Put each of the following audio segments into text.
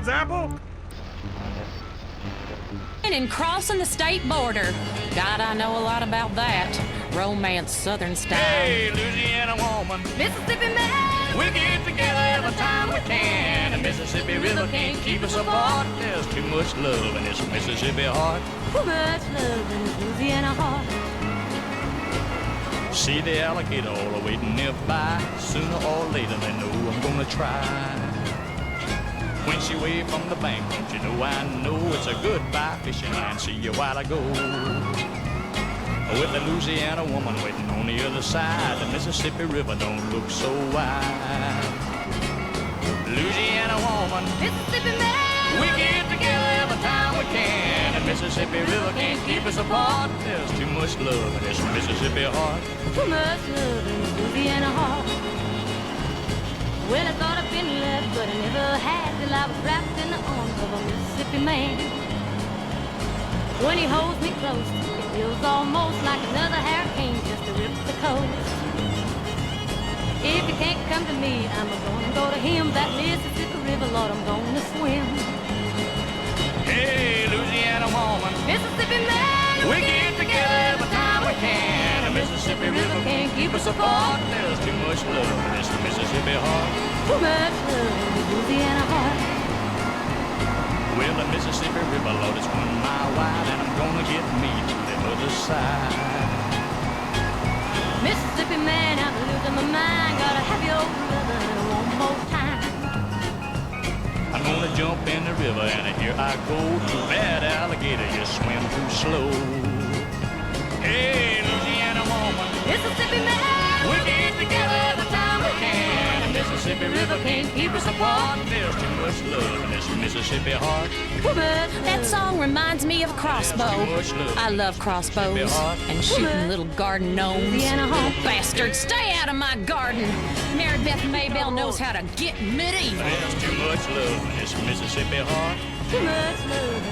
example? And crossing the state border. God, I know a lot about that. Romance, southern style. Hey, Louisiana woman, Mississippi man, we get together every time we can. The Mississippi River can't keep us apart. There's too much love in this Mississippi heart. too much love in this Louisiana heart. See the alligator all waiting nearby. Sooner or later they know I'm gonna try. When she waved from the bank, don't you know I know it's a goodbye fishing line. See you while I go. With the Louisiana woman waiting on the other side, the Mississippi River don't look so wide. Louisiana woman, Mississippi man, we get together every time we can. The Mississippi River can't keep us apart. There's too much love in this Mississippi heart. too much love in this Louisiana heart. Well, I thought I'd been loved, but I never had till I was wrapped in the arms of a Mississippi man. When he holds me close, it feels almost like another hurricane just to rip the coast. If you can't come to me, I'm gonna go to him. That Mississippi River, Lord, I'm gonna swim. Hey, Louisiana woman, Mississippi man, we get together every time we can. The Mississippi River can't keep us apart. There's too much love in this Mississippi heart. too much love in the Louisiana heart. Well, the Mississippi River, Lord, it's 1 mile wide, and I'm gonna get me to the other side. Mississippi man, I'm losing my mind. Gotta have your brother one more time. I'm gonna jump in the river, and here I go. Too bad, alligator, you swim too slow. Hey, Louisiana woman, Mississippi man, we get together every time we can. The Mississippi River can't keep us apart. There's too much love in this Mississippi heart. too much That love. song reminds me of crossbow. I love crossbows and shooting little garden gnomes. Bastard, stay out of my garden. Mary Beth Maybell knows how to get medieval. There's too much love in this Mississippi heart. too much love.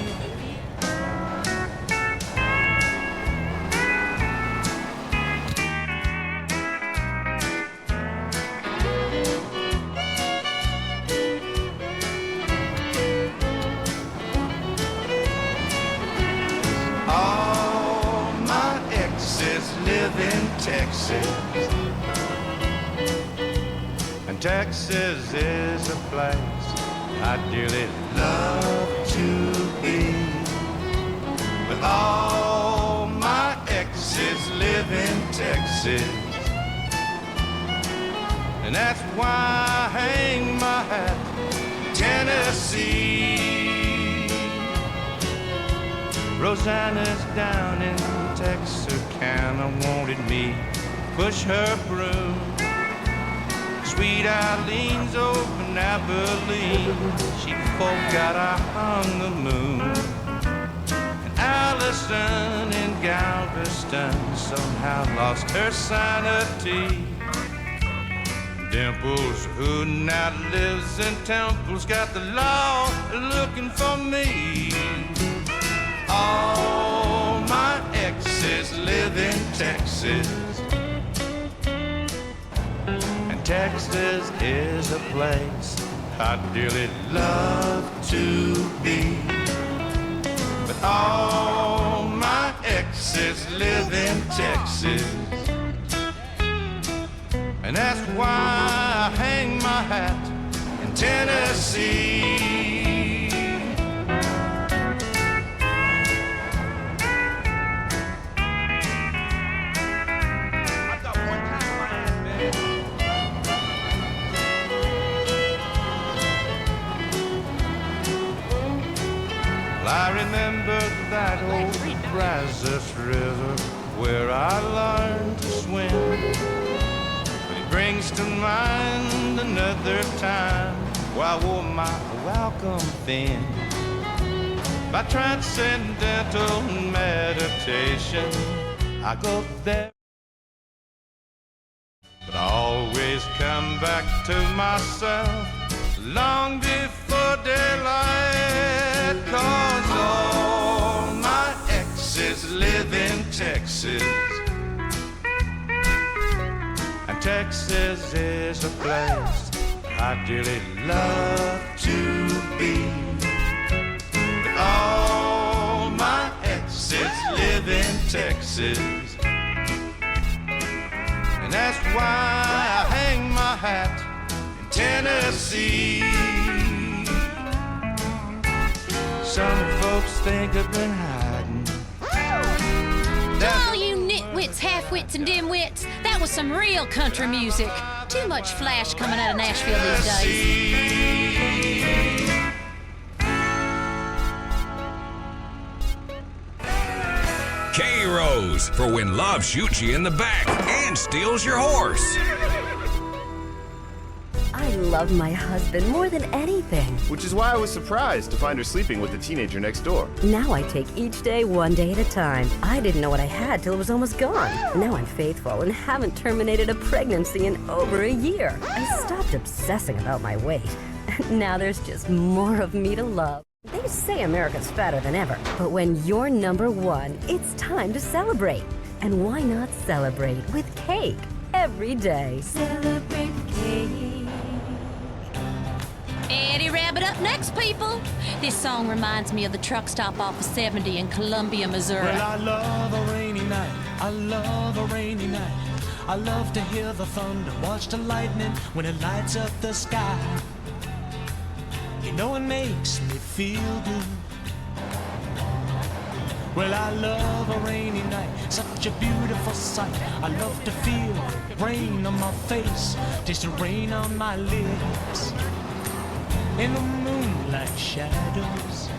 All my exes live in Texas, and Texas is a place I dearly love to be. But all my exes live in Texas, and that's why I hang my hat in Tennessee. Rosanna's down in Texarkana, wanted me to push her broom. Sweet Eileen's over in Abilene, she forgot I hung the moon. And Allison in Galveston somehow lost her sanity. Dimples, who now lives in Temple's, got the law looking for me. All my exes live in Texas, and Texas is a place I dearly love to be. But all my exes live in Texas, and that's why I hang my hat in Tennessee. I remember that old Brazos River where I learned to swim. But it brings to mind another time where I wore my welcome fin. By transcendental meditation, I go there. But I always come back to myself long before daylight, 'cause all my exes live in Texas, and Texas is a place I'd dearly love to be. But all my exes live in Texas, and that's why I hang my hat in Tennessee. Some folks think I've been hiding. All you nitwits, half-wits, and dim-wits, that was some real country music. Too much flash coming out of Nashville these days. K-Rose for when love shoots you in the back and steals your horse. I love my husband more than anything. Which is why I was surprised to find her sleeping with the teenager next door. Now I take each day one day at a time. I didn't know what I had till it was almost gone. Now I'm faithful and haven't terminated a pregnancy in over a year. I stopped obsessing about my weight. Now there's just more of me to love. They say America's fatter than ever, but when you're number one, it's time to celebrate. And why not celebrate with cake every day? Celebrate cake. Eddie Rabbit up next, people. This song reminds me of the truck stop off of 70 in Columbia, Missouri. Well, I love a rainy night. I love a rainy night. I love to hear the thunder, watch the lightning when it lights up the sky. You know it makes me feel good. Well, I love a rainy night, such a beautiful sight. I love to feel rain on my face, taste the rain on my lips. In the moonlight shadows,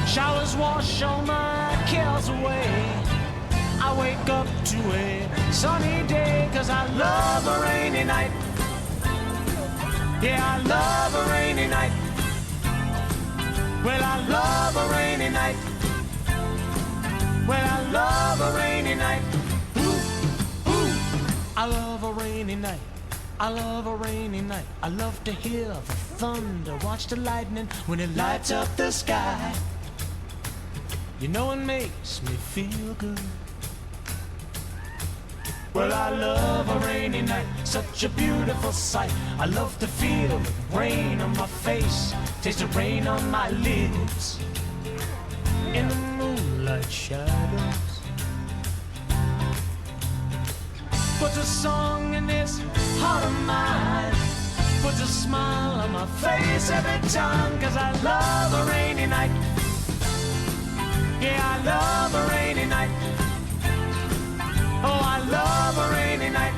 showers wash all my cares away. I wake up to a sunny day, 'cause I love a rainy night. Yeah, I love a rainy night. Well, I love a rainy night. Well, I love a rainy night. Ooh, ooh. I love a rainy night. I love a rainy night. I love to hear the thunder, watch the lightning when it lights up the sky. You know it makes me feel good. Well, I love a rainy night, such a beautiful sight. I love to feel the rain on my face, taste the rain on my lips. In the moonlight shadows, puts a song in this heart of mine, puts a smile on my face every time, 'cause I love a rainy night. Yeah, I love a rainy night. Oh, I love a rainy night.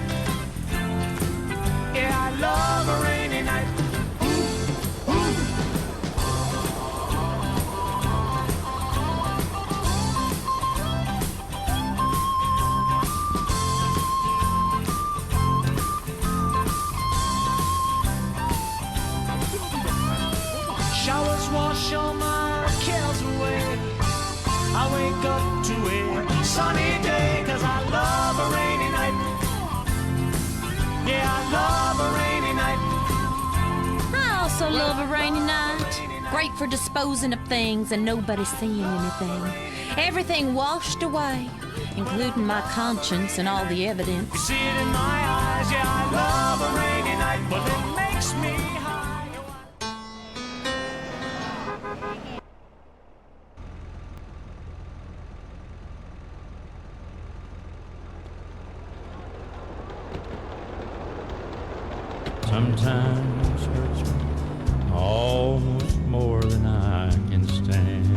Yeah, I love a rainy night. Ooh, ooh. Showers wash all my cares away. I wake up to a sunny day, 'cause I love a rainy night. Yeah, I love a rainy night. I also love a rainy night. Great for disposing of things and nobody seeing anything. Everything washed away, including my conscience and all the evidence. You see it in my eyes. Yeah, I love a rainy night, but it makes me high. Sometimes hurts me almost more than I can stand.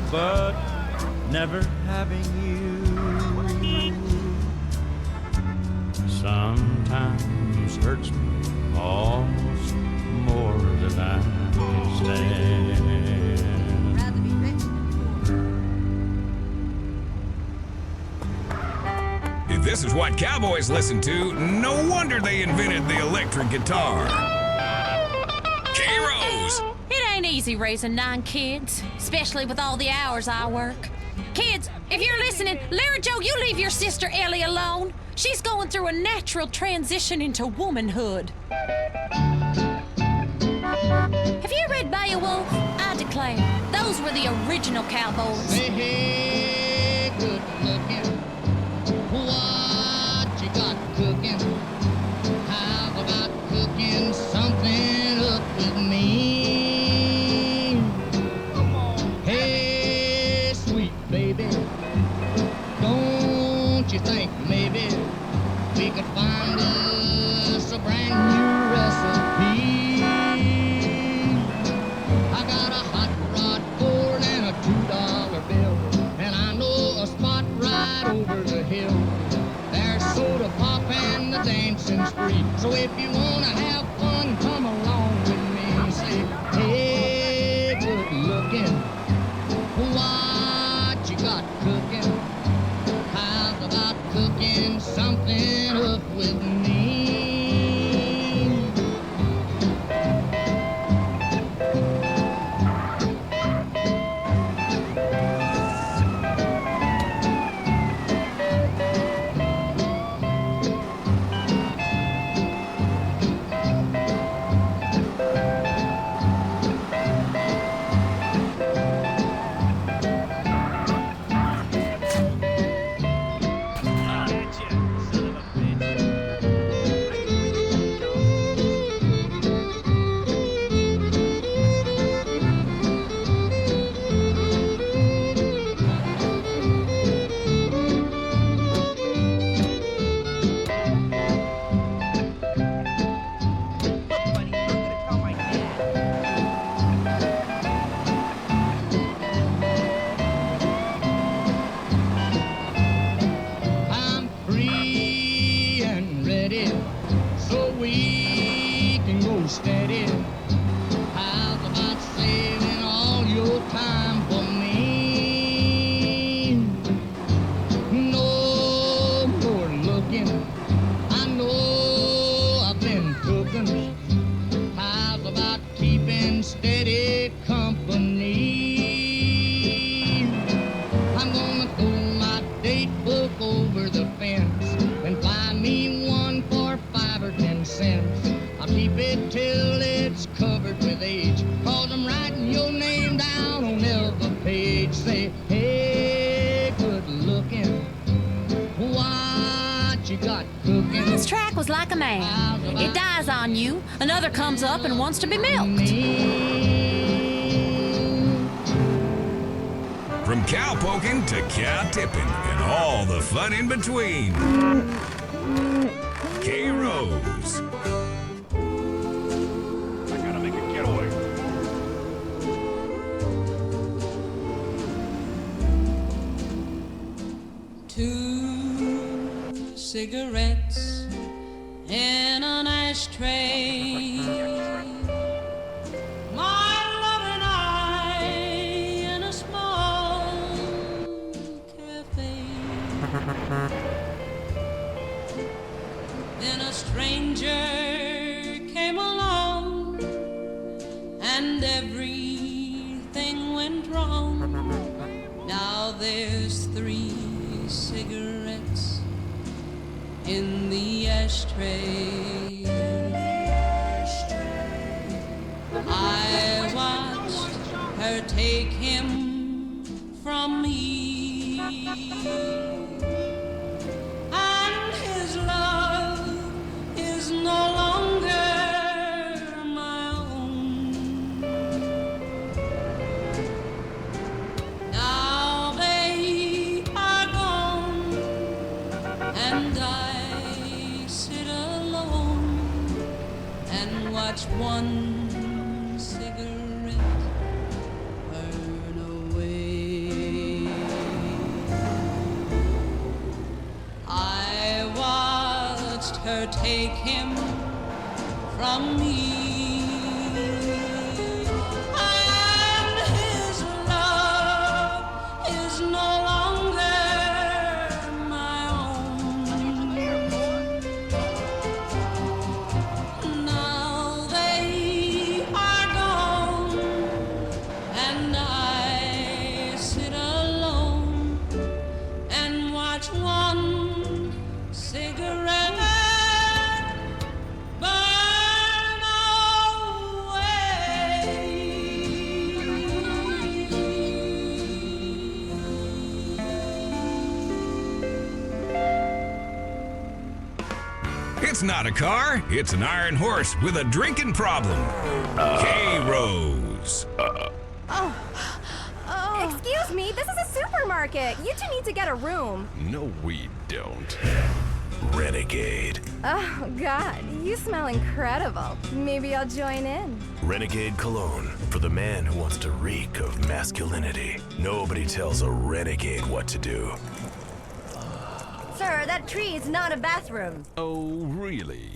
But never having you. Sometimes hurts me almost more than I can stand. If this is what cowboys listen to, no wonder they invented the electric guitar. K-Rose ain't easy raising 9 kids, especially with all the hours I work. Kids, if you're listening, Larry Joe, you leave your sister Ellie alone. She's going through a natural transition into womanhood. Have you read Beowulf? I declare, those were the original cowboys. Hey, hey, good looking. What you got cooking? How about cooking something up with me? Come on. Hey, sweet baby, don't you think maybe we could find us a brand new recipe? I got a hot rod board and a $2 bill, and I know a spot right over the hill. There's soda pop and the dancing's free. So if you wanna have fun, come along with me. Say, hey, good looking, what you got cooking? How's about cooking something up with me? I'm free and ready, so we can go steady. How's about saving all your time for me? No more looking, I know I've been cooking. How's about keeping steady company? I'm gonna throw my date book over the fence and buy me one for 5 or 10 cents. I'll keep it till it's covered with age, 'cause I'm writing your name down on every page. Say, hey, good looking, what you got cooking? This track was like a man. It dies on you, another comes up and wants to be milked. From cow poking to cow tipping and all the fun in between. K-Rose. I gotta make a getaway. Two cigarettes in an ashtray. My love and I in a small cafe. Then a stranger came along and everything went wrong. Now there's 3 cigarettes in the ashtray. I watched her take him from me, and his love is no longer my own. Now they are gone, and I sit alone and watch one cigarette burn away. I watched her take him from me, and his love is no longer my own. Now they are gone, It's not a car, it's an iron horse with a drinking problem. K-Rose. Excuse me, this is a supermarket. You two need to get a room. No, we don't. Renegade. Oh, God, you smell incredible. Maybe I'll join in. Renegade cologne for the man who wants to reek of masculinity. Nobody tells a renegade what to do. Sir, that tree is not a bathroom. Oh, really?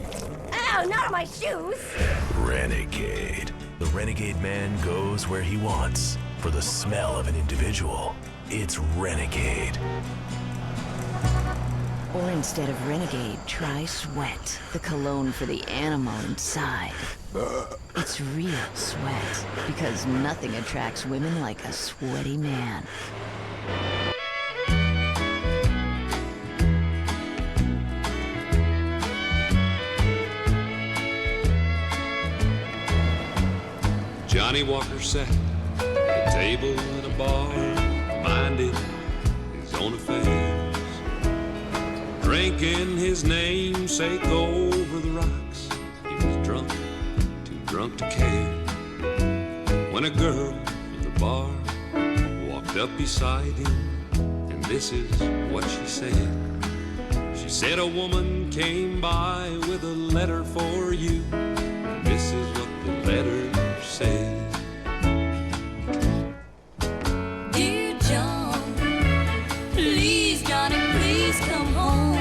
Ow, not on my shoes. Renegade. The renegade man goes where he wants. For the smell of an individual, it's Renegade. Or instead of Renegade, try Sweat, the cologne for the animal inside. It's real sweat, because nothing attracts women like a sweaty man. Johnny Walker sat at a table in a bar, minding his own affairs, drinking his namesake over the rocks. He was drunk, too drunk to care, when a girl from the bar walked up beside him, and this is what she said. She said, "A woman came by with a letter for you," and this is what the letter said. Dear John, please, Johnny, please come home.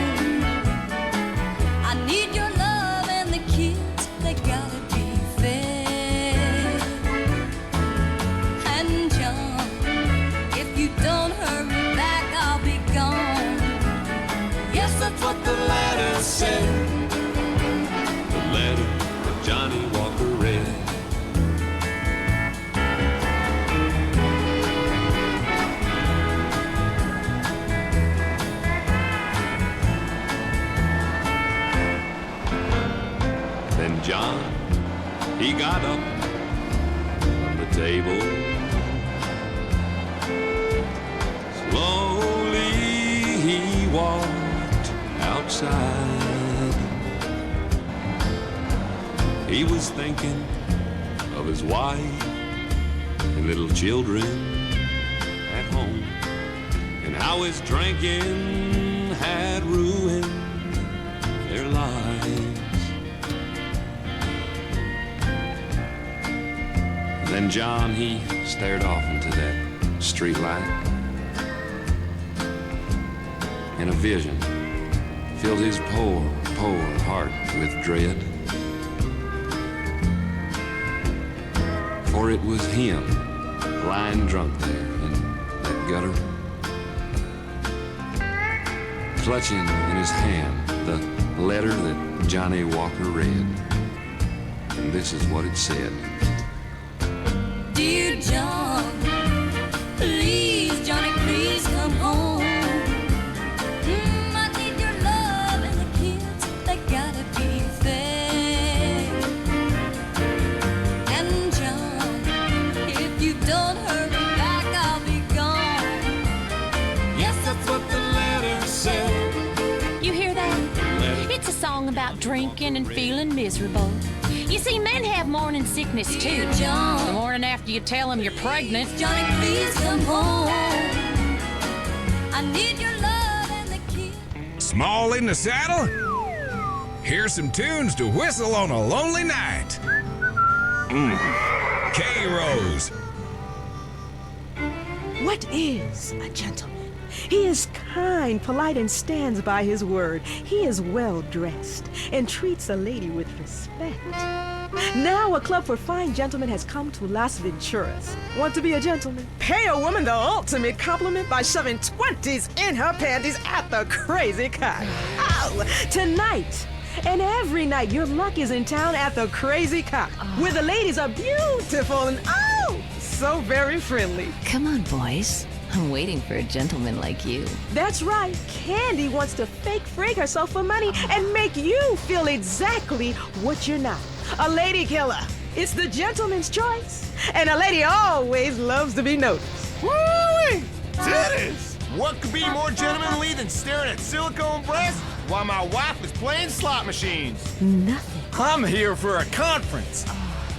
I need your love and the kids, they gotta be fed. And John, if you don't hurry back, I'll be gone. Yes, that's what the letter said. The letter that Johnny Walker read. Then John, he got up from the table. Slowly he walked outside. He was thinking of his wife and little children at home, and how his drinking had ruined their lives. Then John, he stared off into that street light, and a vision filled his poor, poor heart with dread. For it was him, lying drunk there in that gutter, clutching in his hand the letter that Johnny Walker read. And this is what it said. Dear John, please, Johnny, please come home. I need your love and the kids, they gotta be fed. And John, if you don't hurry back, I'll be gone. Yes, that's what the letter said. You hear that? It's a song about drinking and feeling miserable. You see, men have morning sickness too. John, the morning after you tell them you're pregnant. Johnny, please come home. I need your love and the kids. Small in the saddle? Here's some tunes to whistle on a lonely night. K-Rose. What is a gentleman? He is kind, polite, and stands by his word. He is well dressed and treats a lady with respect. Now a club for fine gentlemen has come to Las Venturas. Want to be a gentleman? Pay a woman the ultimate compliment by shoving 20s in her panties at the Crazy Cock. Oh, tonight and every night, your luck is in town at the Crazy Cock, where the ladies are beautiful and so very friendly. Come on, boys. I'm waiting for a gentleman like you. That's right. Candy wants to fake frig herself for money and make you feel exactly what you're not. A lady killer. It's the gentleman's choice. And a lady always loves to be noticed. Woo-wee! Titties! What could be more gentlemanly than staring at silicone breasts while my wife is playing slot machines. Nothing. I'm here for a conference.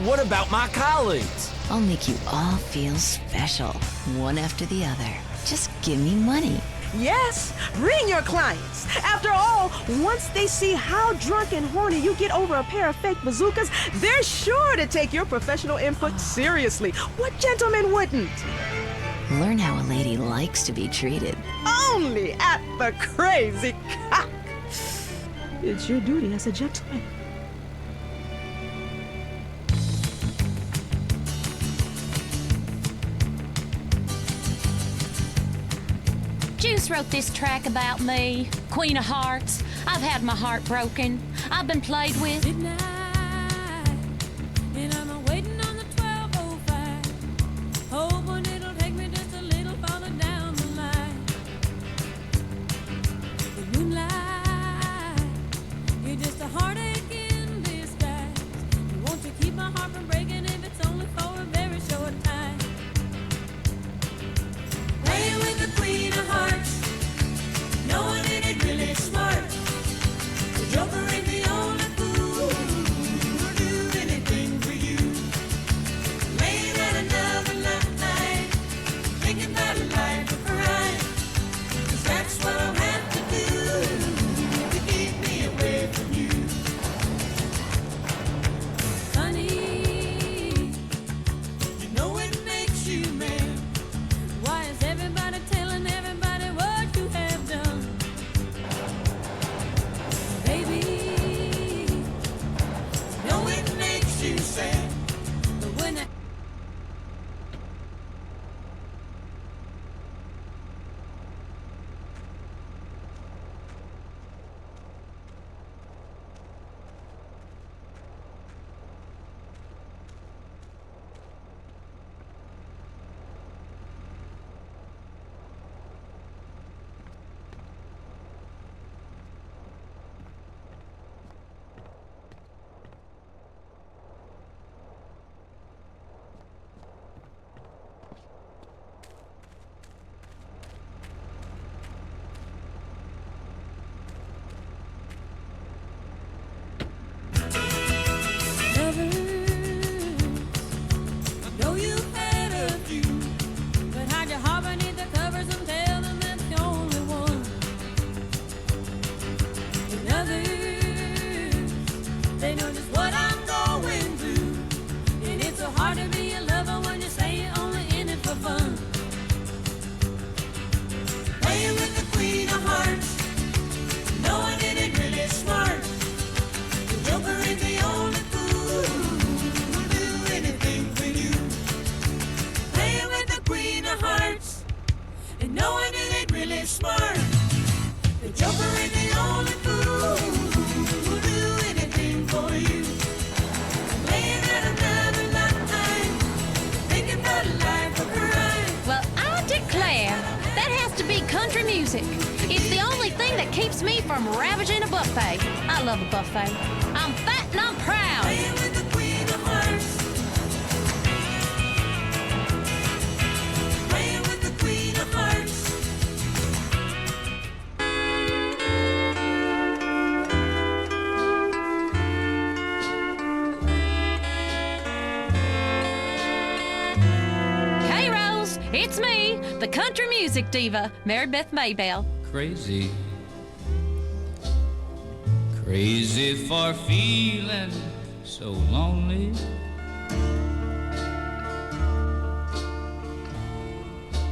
What about my colleagues? I'll make you all feel special, one after the other. Just give me money. Yes, bring your clients. After all, once they see how drunk and horny you get over a pair of fake bazookas, they're sure to take your professional input seriously. What gentleman wouldn't? Learn how a lady likes to be treated. Only at the Crazy Cock. It's your duty as a gentleman. Juice wrote this track about me, Queen of Hearts. I've had my heart broken. I've been played with. Midnight, and I'm waiting on the 12:05, hoping it'll take me just a little farther down the line. The moonlight, you're just a heartache in disguise. Won't you keep my heart from breaking if it's only for a very short time? Playing with the Queen of Hearts, knowing it ain't really smart. The Joker ain't the only fool who'll do anything for you. Laying out another night, thinking about a life of crime. 'Cause that's what I'll have to do to keep me away from you. Honey, you know it makes you mad. Why is everybody telling everybody what you have done? Baby, know it makes you sad. But when I know you've had a few, but hide your heart beneath the covers and tell them that's the only one. And others, they know just what I'm going through, and it's so hard to be a lover when you say you're only in it for fun. Playing with the Queen of Hearts, knowing it ain't really smart. The Joker ain't the only fool who'll do anything for you. Playing with the Queen of Hearts, and knowing it ain't really smart. The Joker ain't the only fool who'll do anything for you. Laying out another night, thinking about a life of crime. Well, I declare, that has to be country music. It's the only thing that keeps me from ravaging a buffet. I love a buffet. I'm fat and I'm proud. Playing with the Queen of Hearts. Playing with the Queen of Hearts. Hey, Rose, it's me, the country music diva, Mary Beth Maybelle. Crazy, crazy for feeling so lonely.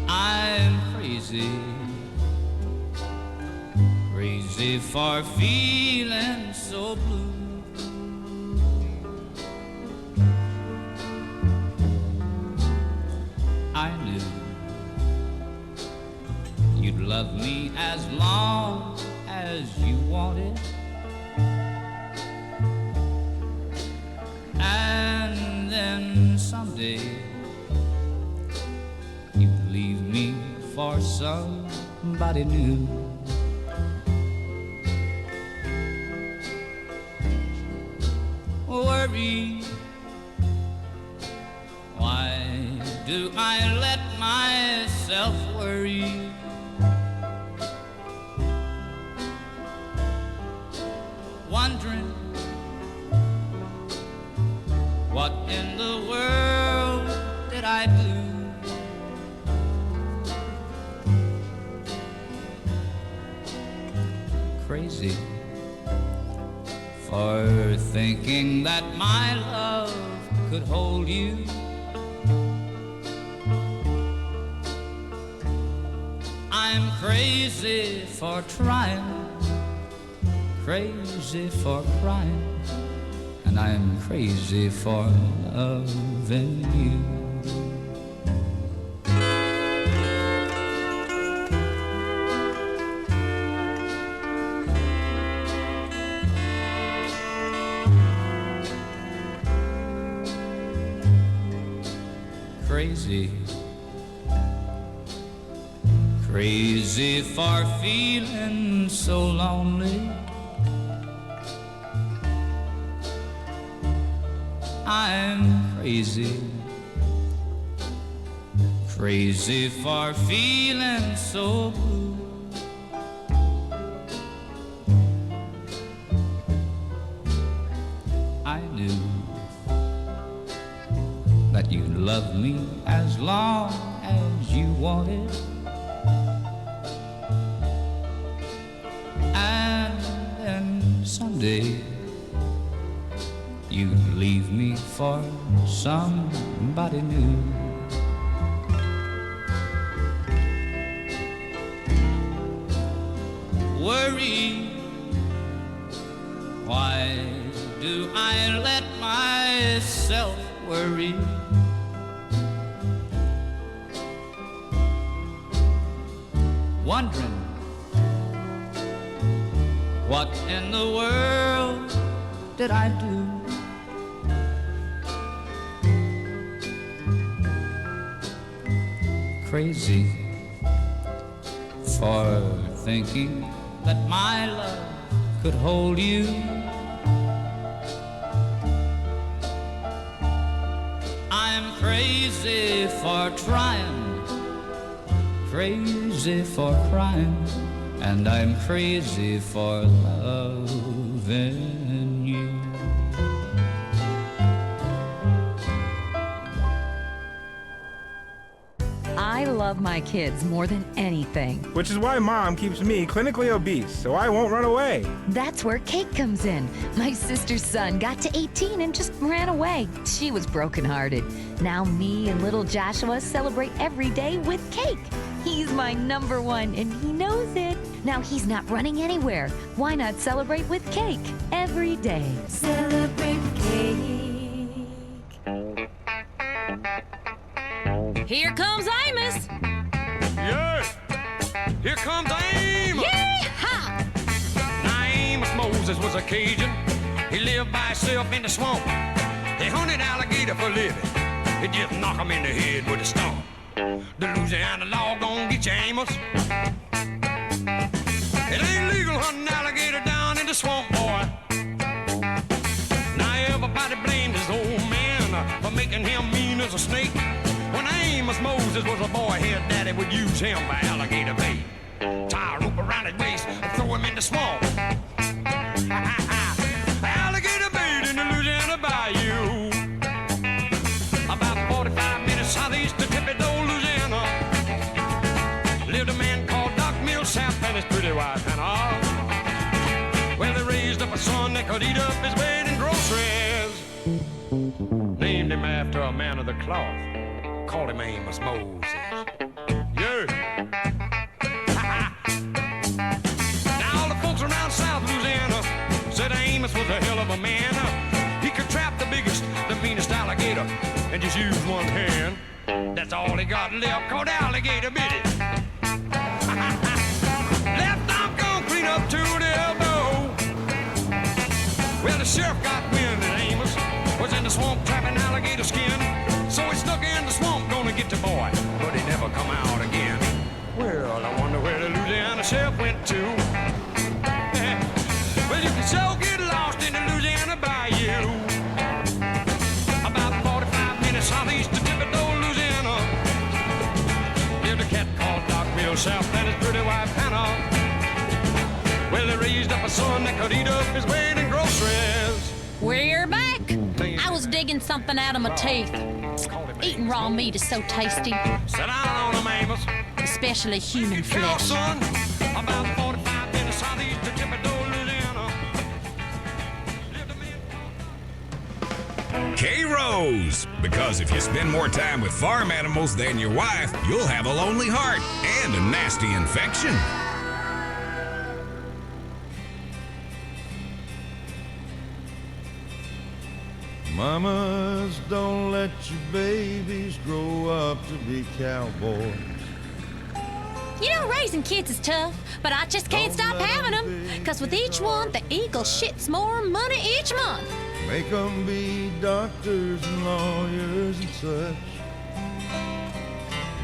I'm crazy, crazy for feeling so blue. I knew you'd love me as long as you wanted, and then someday you'd leave me for somebody new. Worry, why do I let myself worry? What in the world did I do? Crazy for thinking that my love could hold you. I'm crazy for trying, crazy for crying, and I'm crazy for loving you. Crazy, crazy for feeling so lonely. I'm crazy, crazy for feeling so blue. I knew that you loved me as long as you wanted, and then someday you'd leave me for somebody new. Worry, why do I let myself worry? Wondering what in the world did I do? Crazy for thinking that my love could hold you. I'm crazy for trying, crazy for crying, and I'm crazy for loving you. I love my kids more than anything. Which is why Mom keeps me clinically obese, so I won't run away. That's where Cake comes in. My sister's son got to 18 and just ran away. She was brokenhearted. Now me and little Joshua celebrate every day with Cake. He's my number one, and he knows it. Now he's not running anywhere. Why not celebrate with Cake every day? Celebrate with Cake. Here comes Amos. Yes! Here comes Amos! Yee-haw! Now Amos Moses was a Cajun. He lived by himself in the swamp. He hunted alligator for a living. He'd just knock him in the head with a stump. The Louisiana law gon' get you, Amos. It ain't legal hunting alligator down in the swamp, boy. Now everybody blamed his old man for making him mean as a snake. When Amos Moses was a boy, his daddy would use him for alligator bait. Tie a rope around his waist and throw him in the swamp. Alligator bait in the Louisiana bayou. About 45 minutes southeast of Tippy-Toe, Louisiana, lived a man called Doc Millsap and his pretty wife Hannah. Well, they raised up a son that could eat up his weight in groceries. Named him after a man of the cloth. Called him Amos Moses. Yeah. Now all the folks around South Louisiana said Amos was a hell of a man. He could trap the biggest, the meanest alligator and just use one hand. That's all he got left, called alligator bit it. Left arm gone clean up to the elbow. Well, the sheriff got wind that Amos was in the swamp trapping alligator skin. So he snuck in the swamp, gonna get the boy, but he never come out again. Well, I wonder where the Louisiana sheriff went to. Well, you can so get lost in the Louisiana bayou. About 45 minutes southeast of Tippy-Toe, Louisiana, lived a cat called Doc Millsap and his pretty wife Hannah. Well, they raised up a son that could eat up his weight in groceries. We're back. I was digging something out of my teeth. Eating raw meat is so tasty. Sit down on them, Amos. Especially human flesh. Son, about 45 minutes southeast of Chilliad, Louisiana. K-Rose, because if you spend more time with farm animals than your wife, you'll have a lonely heart and a nasty infection. Mamas, don't let your babies grow up to be cowboys. You know, raising kids is tough, but I just can't stop having them. Because with each one, the eagle shits more money each month. Make 'em be doctors and lawyers and such.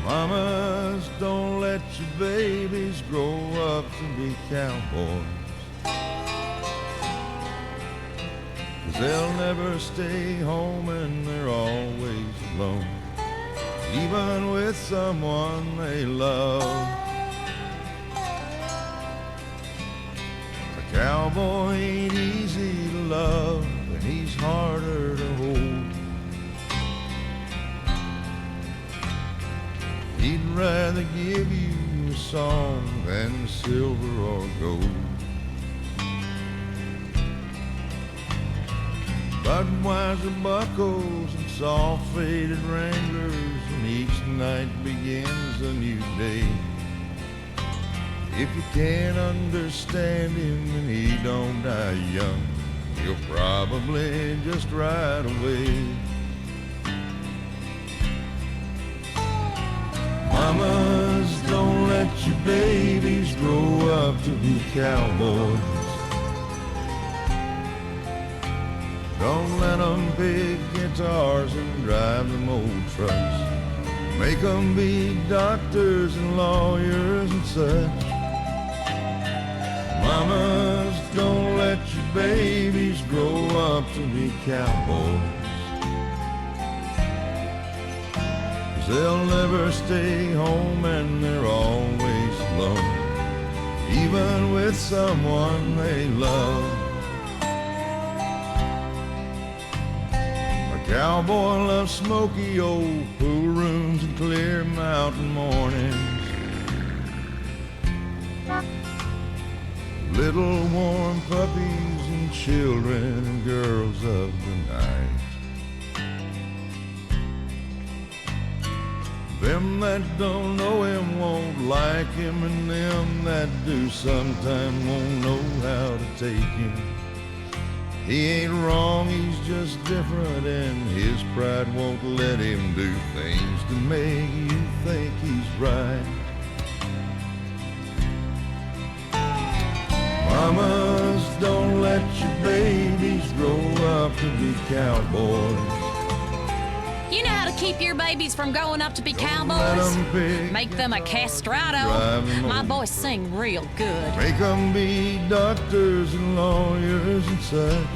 Mamas, don't let your babies grow up to be cowboys. 'Cause they'll never stay home and they're always alone, even with someone they love. A cowboy ain't easy to love, and he's harder to hold. He'd rather give you a song than silver or gold. Budweiser buckles and soft faded Wranglers, and each night begins a new day. If you can't understand him and he don't die young, he'll probably just ride away. Mamas, don't let your babies grow up to be cowboys. Don't let them pick guitars and drive them old trucks. Make them be doctors and lawyers and such. Mamas, don't let your babies grow up to be cowboys. 'Cause they'll never stay home and they're always alone, even with someone they love. Cowboy loves smoky old pool rooms and clear mountain mornings. Little warm puppies and children and girls of the night. Them that don't know him won't like him, and them that do sometime won't know how to take him. He ain't wrong, he's just different, and his pride won't let him do things to make you think he's right. Mamas, don't let your babies grow up to be cowboys. You know how to keep your babies from growing up to be cowboys? Make them a castrato. My boys sing real good. Make them be doctors and lawyers and such.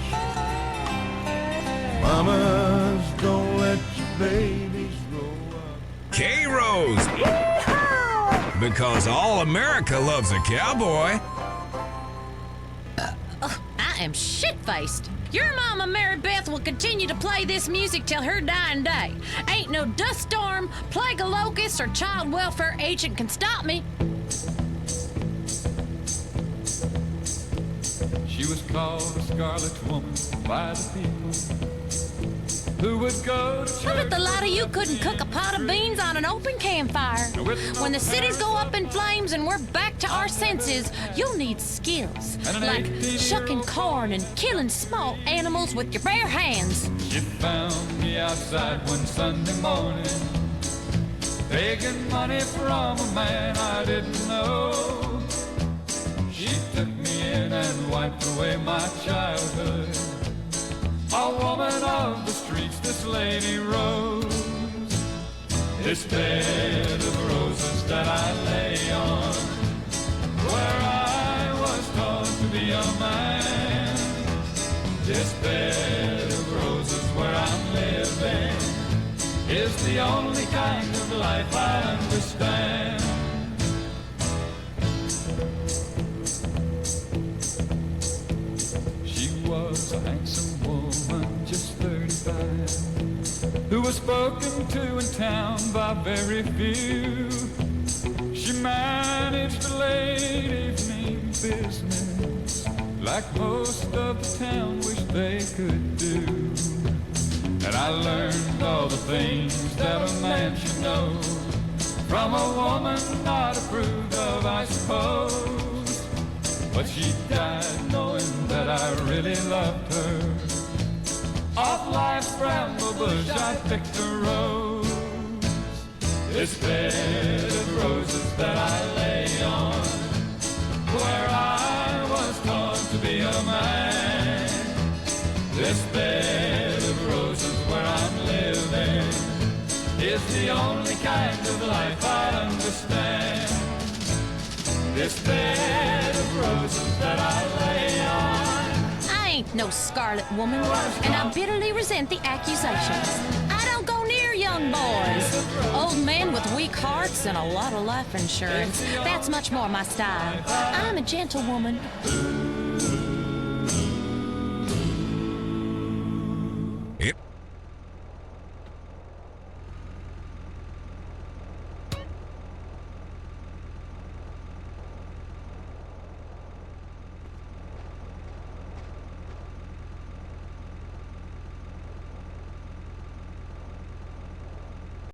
Mamas, don't let your babies grow up. K-Rose! Because all America loves a cowboy. I am shit-faced. Your mama, Mary Beth, will continue to play this music till her dying day. Ain't no dust storm, plague of locusts, or child welfare agent can stop me. She was called a scarlet woman by the people who would go to church. I bet the lot of you couldn't cook a pot of beans on an open campfire. When the cities go up in flames and we're back to our senses, you'll need skills like shucking corn and killing small animals with your bare hands. She found me outside one Sunday morning, begging money from a man I didn't know. She took me in and wiped away my childhood. A woman of the streets, this lady Rose. This bed of roses that I lay on, where I was taught to be a man. This bed of roses where I'm living is the only kind of life I understand. She was a handsome woman, just 30. was spoken to in town by very few. She managed the late evening business like most of the town wish they could do. And I learned all the things that a man should know from a woman not approved of, I suppose. But she died knowing that I really loved her. Off life's bramble bush I picked a rose. This bed of roses that I lay on, where I was taught to be a man. This bed of roses where I'm living is the only kind of life I understand. This bed of roses that I lay on. I ain't no scarlet woman, and I bitterly resent the accusations. I don't go near young boys. Old men with weak hearts and a lot of life insurance. That's much more my style. I'm a gentlewoman.